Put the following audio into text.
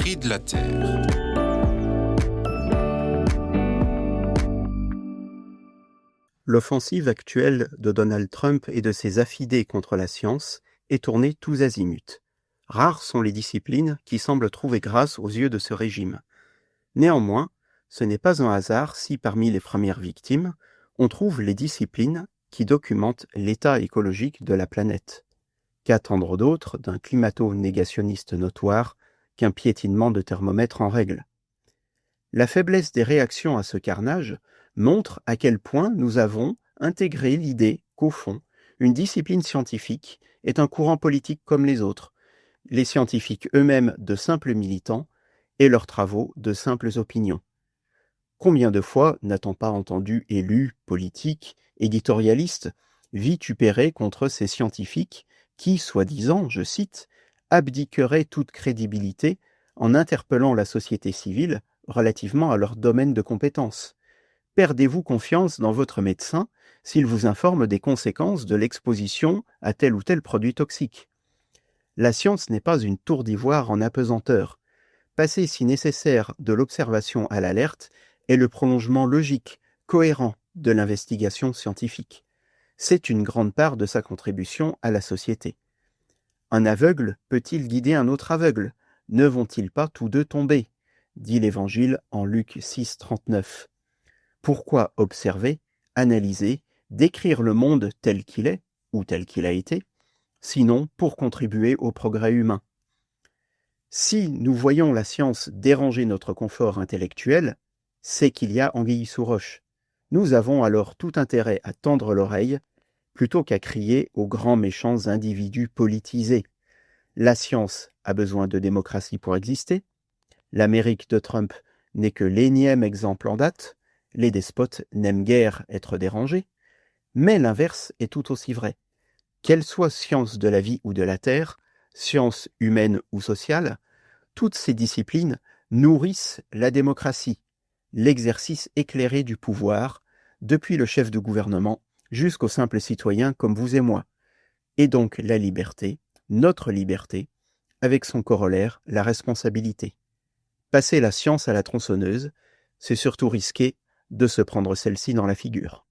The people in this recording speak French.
prix de la Terre. L'offensive actuelle de Donald Trump et de ses affidés contre la science est tournée tous azimuts. Rares sont les disciplines qui semblent trouver grâce aux yeux de ce régime. Néanmoins, ce n'est pas un hasard si parmi les premières victimes, on trouve les disciplines qui documentent l'état écologique de la planète. Qu'attendre d'autre d'un climato-négationniste notoire qu'un piétinement de thermomètre en règle? La faiblesse des réactions à ce carnage montre à quel point nous avons intégré l'idée qu'au fond, une discipline scientifique est un courant politique comme les autres, les scientifiques eux-mêmes de simples militants et leurs travaux de simples opinions. Combien de fois n'a-t-on pas entendu élus, politiques, éditorialistes vitupérer contre ces scientifiques qui, soi-disant, je cite, abdiqueraient toute crédibilité en interpellant la société civile relativement à leur domaine de compétences. Perdez-vous confiance dans votre médecin s'il vous informe des conséquences de l'exposition à tel ou tel produit toxique. La science n'est pas une tour d'ivoire en apesanteur. Passer si nécessaire de l'observation à l'alerte est le prolongement logique, cohérent de l'investigation scientifique. C'est une grande part de sa contribution à la société. Un aveugle peut-il guider un autre aveugle? Ne vont-ils pas tous deux tomber? Dit l'Évangile en Luc 6, 39. Pourquoi observer, analyser, décrire le monde tel qu'il est, ou tel qu'il a été, sinon pour contribuer au progrès humain? Si nous voyons la science déranger notre confort intellectuel, c'est qu'il y a anguille sous roche. Nous avons alors tout intérêt à tendre l'oreille, plutôt qu'à crier aux grands méchants individus politisés. La science a besoin de démocratie pour exister. L'Amérique de Trump n'est que l'énième exemple en date. Les despotes n'aiment guère être dérangés. Mais l'inverse est tout aussi vrai. Qu'elle soit science de la vie ou de la terre, science humaine ou sociale, toutes ces disciplines nourrissent la démocratie, l'exercice éclairé du pouvoir, depuis le chef de gouvernement jusqu'aux simples citoyens comme vous et moi, et donc la liberté, notre liberté, avec son corollaire, la responsabilité. Passer la science à la tronçonneuse, c'est surtout risquer de se prendre celle-ci dans la figure.